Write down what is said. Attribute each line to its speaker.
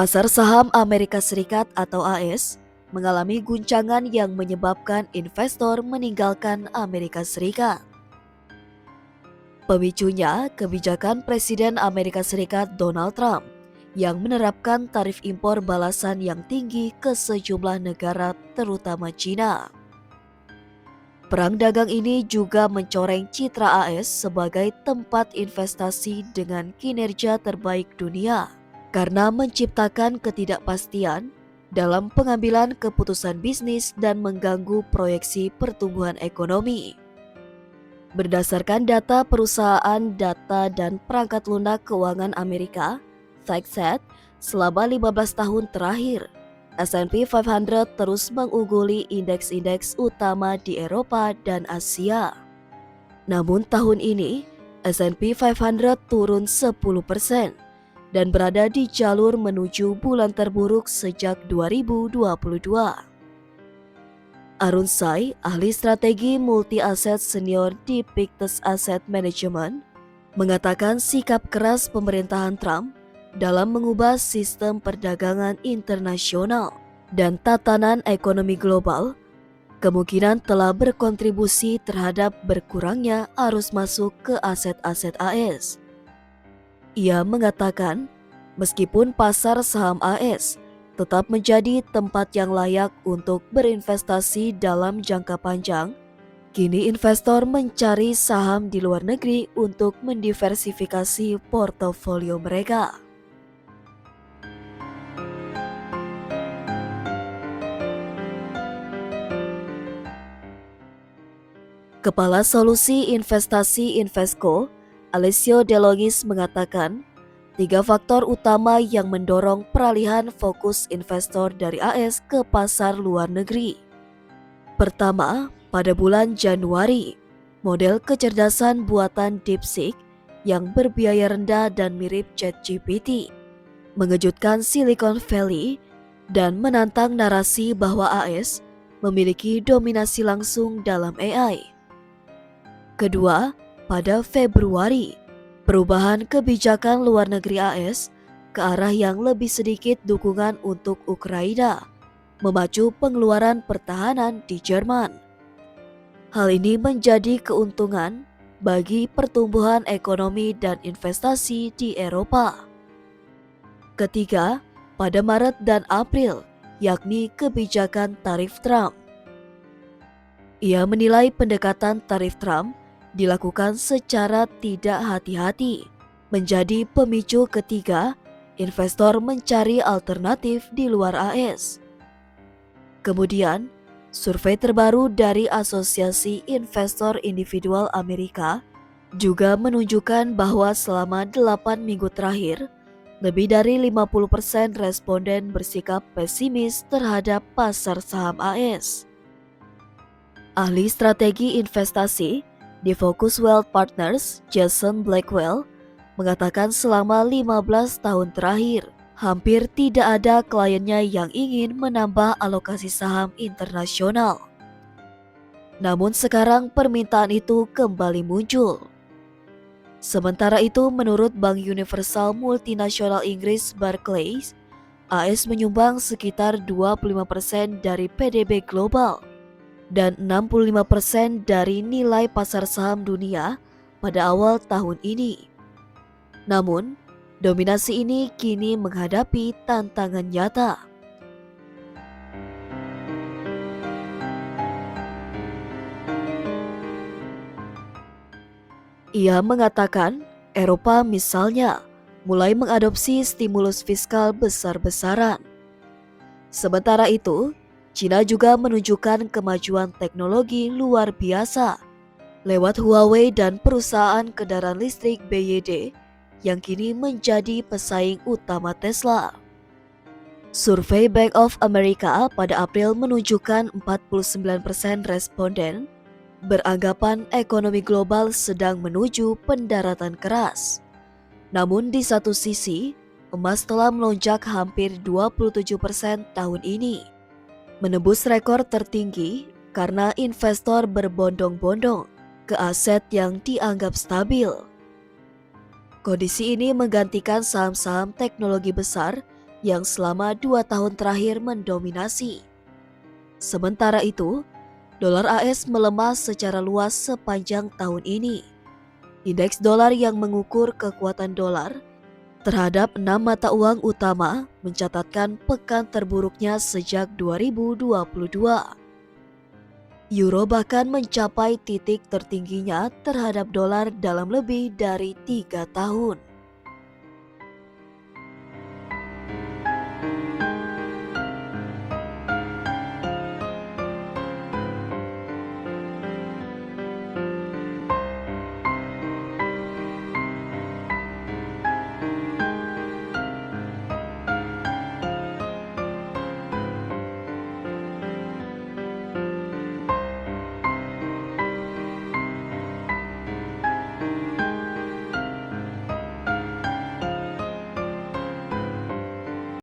Speaker 1: Pasar saham Amerika Serikat atau AS mengalami guncangan yang menyebabkan investor meninggalkan Amerika Serikat. Pemicunya kebijakan Presiden Amerika Serikat Donald Trump yang menerapkan tarif impor balasan yang tinggi ke sejumlah negara terutama China. Perang dagang ini juga mencoreng citra AS sebagai tempat investasi dengan kinerja terbaik dunia karena menciptakan ketidakpastian dalam pengambilan keputusan bisnis dan mengganggu proyeksi pertumbuhan ekonomi. Berdasarkan data perusahaan data dan perangkat lunak keuangan Amerika, FactSet, selama 15 tahun terakhir, S&P 500 terus mengungguli indeks-indeks utama di Eropa dan Asia. Namun tahun ini, S&P 500 turun 10% dan berada di jalur menuju bulan terburuk sejak 2022. Arun Sai, ahli strategi multi-aset senior di Pictus Asset Management, mengatakan sikap keras pemerintahan Trump dalam mengubah sistem perdagangan internasional dan tatanan ekonomi global kemungkinan telah berkontribusi terhadap berkurangnya arus masuk ke aset-aset AS. Ia mengatakan, meskipun pasar saham AS tetap menjadi tempat yang layak untuk berinvestasi dalam jangka panjang, kini investor mencari saham di luar negeri untuk mendiversifikasi portofolio mereka. Kepala Solusi Investasi Invesco, Alessio De Longis mengatakan, 3 faktor utama yang mendorong peralihan fokus investor dari AS ke pasar luar negeri. Pertama, pada bulan Januari, model kecerdasan buatan DeepSeek yang berbiaya rendah dan mirip ChatGPT mengejutkan Silicon Valley dan menantang narasi bahwa AS memiliki dominasi langsung dalam AI. Kedua, pada Februari, perubahan kebijakan luar negeri AS ke arah yang lebih sedikit dukungan untuk Ukraina memacu pengeluaran pertahanan di Jerman. Hal ini menjadi keuntungan bagi pertumbuhan ekonomi dan investasi di Eropa. Ketiga, pada Maret dan April, yakni kebijakan tarif Trump. Ia menilai pendekatan tarif Trump dilakukan secara tidak hati-hati, menjadi pemicu ketiga investor mencari alternatif di luar AS. Kemudian, survei terbaru dari Asosiasi Investor Individual Amerika juga menunjukkan bahwa selama 8 minggu terakhir, lebih dari 50% responden bersikap pesimis terhadap pasar saham AS. Ahli strategi investasi di Focus Wealth Partners, Jason Blackwell, mengatakan selama 15 tahun terakhir, hampir tidak ada kliennya yang ingin menambah alokasi saham internasional. Namun sekarang permintaan itu kembali muncul. Sementara itu, menurut Bank Universal Multinasional Inggris Barclays, AS menyumbang sekitar 25% dari PDB global dan 65% dari nilai pasar saham dunia pada awal tahun ini. Namun, dominasi ini kini menghadapi tantangan nyata. Ia mengatakan, Eropa misalnya mulai mengadopsi stimulus fiskal besar-besaran. Sementara itu, China juga menunjukkan kemajuan teknologi luar biasa lewat Huawei dan perusahaan kendaraan listrik BYD yang kini menjadi pesaing utama Tesla. Survei Bank of America pada April menunjukkan 49% responden beranggapan ekonomi global sedang menuju pendaratan keras. Namun di satu sisi, emas telah melonjak hampir 27% tahun ini, menembus rekor tertinggi karena investor berbondong-bondong ke aset yang dianggap stabil. Kondisi ini menggantikan saham-saham teknologi besar yang selama 2 tahun terakhir mendominasi. Sementara itu, dolar AS melemah secara luas sepanjang tahun ini. Indeks dolar yang mengukur kekuatan dolar terhadap 6 mata uang utama mencatatkan pekan terburuknya sejak 2022. Euro bahkan mencapai titik tertingginya terhadap dolar dalam lebih dari 3 tahun.